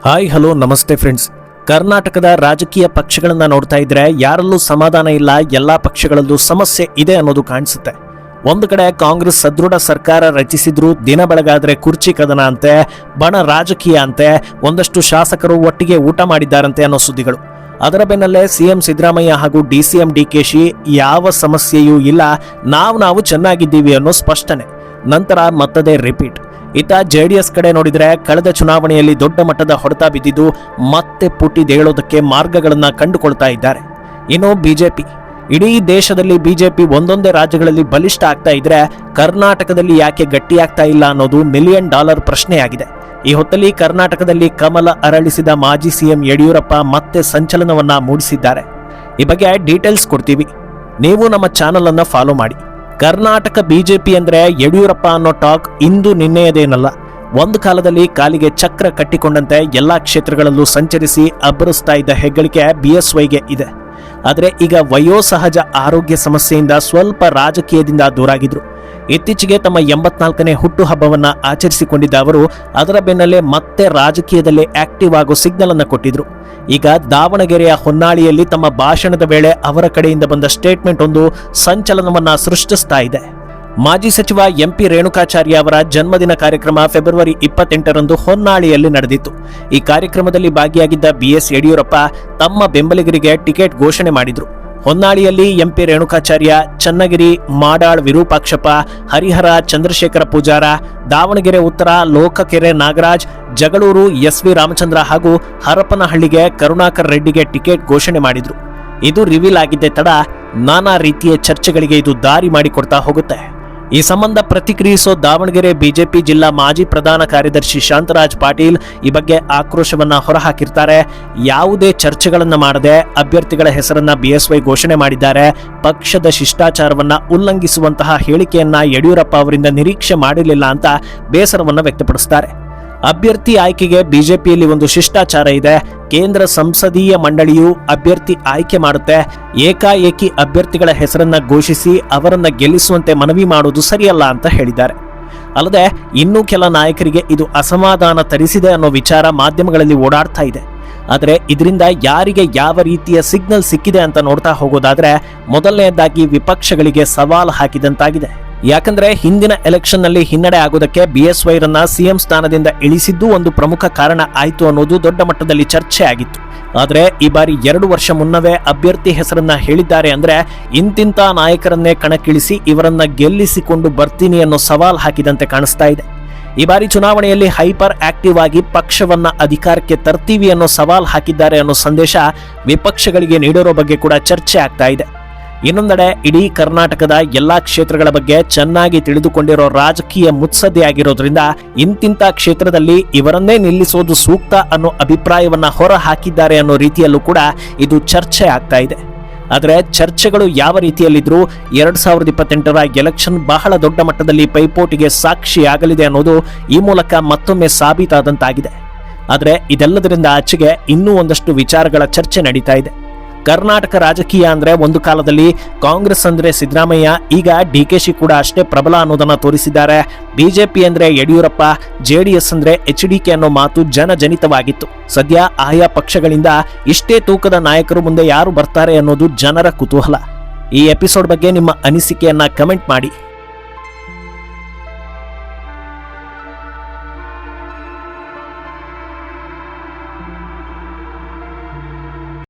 Hi hello ನಮಸ್ತೆ friends. ಕರ್ನಾಟಕದ ರಾಜಕೀಯ ಪಕ್ಷಗಳನ್ನ ನೋಡ್ತಾ ಇದ್ರೆ ಯಾರಲ್ಲೂ ಸಮಾಧಾನ ಇಲ್ಲ, ಎಲ್ಲಾ ಪಕ್ಷಗಳಲ್ಲೂ ಸಮಸ್ಯೆ ಇದೆ ಅನ್ನೋದು ಕಾಣಿಸುತ್ತೆ. ಒಂದು ಕಡೆ ಕಾಂಗ್ರೆಸ್ ಸದೃಢ ಸರ್ಕಾರ ರಚಿಸಿದ್ರು ದಿನ ಬೆಳಗಾದ್ರೆ ಕುರ್ಚಿ ಕದನ ಅಂತೆ, ಬಣ ರಾಜಕೀಯ ಅಂತೆ, ಒಂದಷ್ಟು ಶಾಸಕರು ಒಟ್ಟಿಗೆ ಊಟ ಮಾಡಿದ್ದಾರಂತೆ ಅನ್ನೋ ಸುದ್ದಿಗಳು. ಅದರ ಬೆನ್ನಲ್ಲೇ ಸಿಎಂ ಸಿದ್ದರಾಮಯ್ಯ ಹಾಗೂ ಡಿಸಿಎಂ ಡಿಕೆಶಿ ಯಾವ ಸಮಸ್ಯೆಯೂ ಇಲ್ಲ, ನಾವು ಚೆನ್ನಾಗಿದ್ದೀವಿ ಅನ್ನೋ ಸ್ಪಷ್ಟನೆ. ನಂತರ ಮತ್ತದೇ ರಿಪೀಟ್. ಇತ್ತ ಜೆಡಿಎಸ್ ಕಡೆ ನೋಡಿದ್ರೆ ಕಳೆದ ಚುನಾವಣೆಯಲ್ಲಿ ದೊಡ್ಡ ಮಟ್ಟದ ಹೊಡೆತ ಬಿದ್ದಿದ್ದು ಮತ್ತೆ ಪುಟಿದೇಳೋದಕ್ಕೆ ಮಾರ್ಗಗಳನ್ನ ಕಂಡುಕೊಳ್ತಾ ಇದ್ದಾರೆ. ಇನ್ನು ಬಿಜೆಪಿ, ಇಡೀ ದೇಶದಲ್ಲಿ ಬಿಜೆಪಿ ಒಂದೊಂದೇ ರಾಜ್ಯಗಳಲ್ಲಿ ಬಲಿಷ್ಠ ಆಗ್ತಾ ಇದ್ರೆ ಕರ್ನಾಟಕದಲ್ಲಿ ಯಾಕೆ ಗಟ್ಟಿಯಾಗ್ತಾ ಇಲ್ಲ ಅನ್ನೋದು $1 ಮಿಲಿಯನ್ ಪ್ರಶ್ನೆಯಾಗಿದೆ. ಈ ಹೊತ್ತಲ್ಲಿ ಕರ್ನಾಟಕದಲ್ಲಿ ಕಮಲ ಅರಳಿಸಿದ ಮಾಜಿ ಸಿಎಂ ಯಡಿಯೂರಪ್ಪ ಮತ್ತೆ ಸಂಚಲನವನ್ನ ಮೂಡಿಸಿದ್ದಾರೆ. ಈ ಬಗ್ಗೆ ಡೀಟೇಲ್ಸ್ ಕೊಡ್ತೀವಿ, ನೀವು ನಮ್ಮ ಚಾನಲ್ ಅನ್ನ ಫಾಲೋ ಮಾಡಿ. ಕರ್ನಾಟಕ ಬಿಜೆಪಿ ಅಂದ್ರೆ ಯಡಿಯೂರಪ್ಪ ಅನ್ನೋ ಟಾಕ್ ಇಂದು ನಿನ್ನೆಯದೇನಲ್ಲ. ಒಂದು ಕಾಲದಲ್ಲಿ ಕಾಲಿಗೆ ಚಕ್ರ ಕಟ್ಟಿಕೊಂಡಂತೆ ಎಲ್ಲಾ ಕ್ಷೇತ್ರಗಳಲ್ಲೂ ಸಂಚರಿಸಿ ಅಬ್ಬರಿಸ್ತಾ ಇದ್ದ ಹೆಗ್ಗಳಿಕೆ ಬಿಎಸ್ವೈಗೆ ಇದೆ. ಆದರೆ ಈಗ ವಯೋಸಹಜ ಆರೋಗ್ಯ ಸಮಸ್ಯೆಯಿಂದ ಸ್ವಲ್ಪ ರಾಜಕೀಯದಿಂದ ದೂರಾಗಿದ್ರು. ಇತ್ತೀಚೆಗೆ ತಮ್ಮ 84ನೇ ಹುಟ್ಟುಹಬ್ಬವನ್ನ ಆಚರಿಸಿಕೊಂಡಿದ್ದ ಅವರು ಅದರ ಬೆನ್ನಲ್ಲೇ ಮತ್ತೆ ರಾಜಕೀಯದಲ್ಲಿ ಆಕ್ಟಿವ್ ಆಗೋ ಸಿಗ್ನಲ್ ಅನ್ನ ಕೊಟ್ಟಿದ್ರು. ಈಗ ದಾವಣಗೆರೆಯ ಹೊನ್ನಾಳಿಯಲ್ಲಿ ತಮ್ಮ ಭಾಷಣದ ವೇಳೆ ಅವರ ಕಡೆಯಿಂದ ಬಂದ ಸ್ಟೇಟ್ಮೆಂಟ್ ಒಂದು ಸಂಚಲನವನ್ನ ಸೃಷ್ಟಿಸ್ತಾ ಇದೆ. ಮಾಜಿ ಸಚಿವ ಎಂಪಿ ರೇಣುಕಾಚಾರ್ಯ ಅವರ ಜನ್ಮದಿನ ಕಾರ್ಯಕ್ರಮ ಫೆಬ್ರವರಿ 28ರಂದು ಹೊನ್ನಾಳಿಯಲ್ಲಿ ನಡೆದಿತ್ತು. ಈ ಕಾರ್ಯಕ್ರಮದಲ್ಲಿ ಭಾಗಿಯಾಗಿದ್ದ ಬಿಎಸ್ ಯಡಿಯೂರಪ್ಪ ತಮ್ಮ ಬೆಂಬಲಿಗರಿಗೆ ಟಿಕೆಟ್ ಘೋಷಣೆ ಮಾಡಿದ್ರು. ಹೊನ್ನಾಳಿಯಲ್ಲಿ ಎಂಪಿ ರೇಣುಕಾಚಾರ್ಯ, ಚನ್ನಗಿರಿ ಮಾಡಾಳ್ ವಿರೂಪಾಕ್ಷಪ್ಪ, ಹರಿಹರ ಚಂದ್ರಶೇಖರ ಪೂಜಾರ, ದಾವಣಗೆರೆ ಉತ್ತರ ಲೋಕಕೆರೆ ನಾಗರಾಜ್, ಜಗಳೂರು ಎಸ್ವಿ ರಾಮಚಂದ್ರ ಹಾಗೂ ಹರಪನಹಳ್ಳಿಗೆ ಕರುಣಾಕರ್ ರೆಡ್ಡಿಗೆ ಟಿಕೆಟ್ ಘೋಷಣೆ ಮಾಡಿದ್ರು. ಇದು ರಿವೀಲ್ ಆಗಿದ್ದೇ ತಡ ನಾನಾ ರೀತಿಯ ಚರ್ಚೆಗಳಿಗೆ ಇದು ದಾರಿ ಮಾಡಿಕೊಡ್ತಾ ಹೋಗುತ್ತೆ. ಈ ಸಂಬಂಧ ಪ್ರತಿಕ್ರಿಯಿಸೋ ದಾವಣಗೆರೆ ಬಿಜೆಪಿ ಜಿಲ್ಲಾ ಮಾಜಿ ಪ್ರಧಾನ ಕಾರ್ಯದರ್ಶಿ ಶಾಂತರಾಜ್ ಪಾಟೀಲ್ ಈ ಬಗ್ಗೆ ಆಕ್ರೋಶವನ್ನ ಹೊರಹಾಕಿರ್ತಾರೆ. ಯಾವುದೇ ಚರ್ಚೆಗಳನ್ನ ಮಾಡದೆ ಅಭ್ಯರ್ಥಿಗಳ ಹೆಸರನ್ನ ಬಿಎಸ್ವೈ ಘೋಷಣೆ ಮಾಡಿದ್ದಾರೆ. ಪಕ್ಷದ ಶಿಷ್ಟಾಚಾರವನ್ನ ಉಲ್ಲಂಘಿಸುವಂತಹ ಹೇಳಿಕೆಯನ್ನ ಯಡಿಯೂರಪ್ಪ ಅವರಿಂದ ನಿರೀಕ್ಷೆ ಮಾಡಿರಲಿಲ್ಲ ಅಂತ ಬೇಸರವನ್ನ ವ್ಯಕ್ತಪಡಿಸುತ್ತಾರೆ. ಅಭ್ಯರ್ಥಿ ಆಯ್ಕೆಗೆ ಬಿಜೆಪಿಯಲ್ಲಿ ಒಂದು ಶಿಷ್ಟಾಚಾರ ಇದೆ. ಕೇಂದ್ರ ಸಂಸದೀಯ ಮಂಡಳಿಯು ಅಭ್ಯರ್ಥಿ ಆಯ್ಕೆ ಮಾಡುತ್ತೆ. ಏಕಾಏಕಿ ಅಭ್ಯರ್ಥಿಗಳ ಹೆಸರನ್ನ ಘೋಷಿಸಿ ಅವರನ್ನ ಗೆಲ್ಲಿಸುವಂತೆ ಮನವಿ ಮಾಡುವುದು ಸರಿಯಲ್ಲ ಅಂತ ಹೇಳಿದ್ದಾರೆ. ಅಲ್ಲದೆ ಇನ್ನೂ ಕೆಲ ನಾಯಕರಿಗೆ ಇದು ಅಸಮಾಧಾನ ತರಿಸಿದೆ ಅನ್ನೋ ವಿಚಾರ ಮಾಧ್ಯಮಗಳಲ್ಲಿ ಓಡಾಡ್ತಾ ಇದೆ. ಆದರೆ ಇದರಿಂದ ಯಾರಿಗೆ ಯಾವ ರೀತಿಯ ಸಿಗ್ನಲ್ ಸಿಕ್ಕಿದೆ ಅಂತ ನೋಡ್ತಾ ಹೋಗೋದಾದ್ರೆ ಮೊದಲನೆಯದಾಗಿ ವಿಪಕ್ಷಗಳಿಗೆ ಸವಾಲು ಹಾಕಿದಂತಾಗಿದೆ. ಯಾಕಂದ್ರೆ ಹಿಂದಿನ ಎಲೆಕ್ಷನ್ ನಲ್ಲಿ ಹಿನ್ನಡೆ ಆಗೋದಕ್ಕೆ ಬಿಎಸ್ವೈರನ್ನ ಸಿಎಂ ಸ್ಥಾನದಿಂದ ಇಳಿಸಿದ್ದು ಒಂದು ಪ್ರಮುಖ ಕಾರಣ ಆಯ್ತು ಅನ್ನೋದು ದೊಡ್ಡ ಮಟ್ಟದಲ್ಲಿ ಚರ್ಚೆ ಆಗಿತ್ತು. ಆದ್ರೆ ಈ ಬಾರಿ 2 ವರ್ಷ ಮುನ್ನವೇ ಅಭ್ಯರ್ಥಿ ಹೆಸರನ್ನ ಹೇಳಿದ್ದಾರೆ ಅಂದ್ರೆ ಇಂತಿಂತ ನಾಯಕರನ್ನೇ ಕಣಕ್ಕಿಳಿಸಿ ಇವರನ್ನ ಗೆಲ್ಲಿಸಿಕೊಂಡು ಬರ್ತೀನಿ ಅನ್ನೋ ಸವಾಲ್ ಹಾಕಿದಂತೆ ಕಾಣಿಸ್ತಾ ಇದೆ. ಈ ಬಾರಿ ಚುನಾವಣೆಯಲ್ಲಿ ಹೈಪರ್ ಆಕ್ಟಿವ್ ಆಗಿ ಪಕ್ಷವನ್ನ ಅಧಿಕಾರಕ್ಕೆ ತರ್ತೀವಿ ಅನ್ನೋ ಸವಾಲ್ ಹಾಕಿದ್ದಾರೆ ಅನ್ನೋ ಸಂದೇಶ ವಿಪಕ್ಷಗಳಿಗೆ ನೀಡಿರೋ ಬಗ್ಗೆ ಕೂಡ ಚರ್ಚೆ ಆಗ್ತಾ ಇದೆ. ಇನ್ನೊಂದೆಡೆ ಇಡೀ ಕರ್ನಾಟಕದ ಎಲ್ಲಾ ಕ್ಷೇತ್ರಗಳ ಬಗ್ಗೆ ಚೆನ್ನಾಗಿ ತಿಳಿದುಕೊಂಡಿರೋ ರಾಜಕೀಯ ಮುತ್ಸದ್ದಿಯಾಗಿರೋದ್ರಿಂದ ಇಂತಿಂತ ಕ್ಷೇತ್ರದಲ್ಲಿ ಇವರನ್ನೇ ನಿಲ್ಲಿಸೋದು ಸೂಕ್ತ ಅನ್ನೋ ಅಭಿಪ್ರಾಯವನ್ನ ಹೊರ ಹಾಕಿದ್ದಾರೆ ಅನ್ನೋ ರೀತಿಯಲ್ಲೂ ಕೂಡ ಇದು ಚರ್ಚೆ ಆಗ್ತಾ ಇದೆ. ಆದರೆ ಚರ್ಚೆಗಳು ಯಾವ ರೀತಿಯಲ್ಲಿದ್ರೂ 2028ರ ಎಲೆಕ್ಷನ್ ಬಹಳ ದೊಡ್ಡ ಮಟ್ಟದಲ್ಲಿ ಪೈಪೋಟಿಗೆ ಸಾಕ್ಷಿಯಾಗಲಿದೆ ಅನ್ನೋದು ಈ ಮೂಲಕ ಮತ್ತೊಮ್ಮೆ ಸಾಬೀತಾದಂತಾಗಿದೆ. ಆದರೆ ಇದೆಲ್ಲದರಿಂದ ಆಚೆಗೆ ಇನ್ನೂ ಒಂದಷ್ಟು ವಿಚಾರಗಳ ಚರ್ಚೆ ನಡೀತಾ ಇದೆ. ಕರ್ನಾಟಕ ರಾಜಕೀಯ ಅಂದ್ರೆ ಒಂದು ಕಾಲದಲ್ಲಿ ಕಾಂಗ್ರೆಸ್ ಅಂದ್ರೆ ಸಿದ್ದರಾಮಯ್ಯ, ಈಗ ಡಿಕೆಶಿ ಕೂಡ ಅಷ್ಟೇ ಪ್ರಬಲ ಅನ್ನೋದನ್ನ ತೋರಿಸಿದ್ದಾರೆ. ಬಿಜೆಪಿ ಅಂದ್ರೆ ಯಡಿಯೂರಪ್ಪ, ಜೆಡಿಎಸ್ ಅಂದ್ರೆ ಎಚ್ಡಿಕೆ ಅನ್ನೋ ಮಾತು ಜನಜನಿತವಾಗಿತ್ತು. ಸದ್ಯ ಆಯಾ ಪಕ್ಷಗಳಿಂದ ಇಷ್ಟೇ ತೂಕದ ನಾಯಕರು ಮುಂದೆ ಯಾರು ಬರ್ತಾರೆ ಅನ್ನೋದು ಜನರ ಕುತೂಹಲ. ಈ ಎಪಿಸೋಡ್ ಬಗ್ಗೆ ನಿಮ್ಮ ಅನಿಸಿಕೆಯನ್ನ ಕಮೆಂಟ್ ಮಾಡಿ.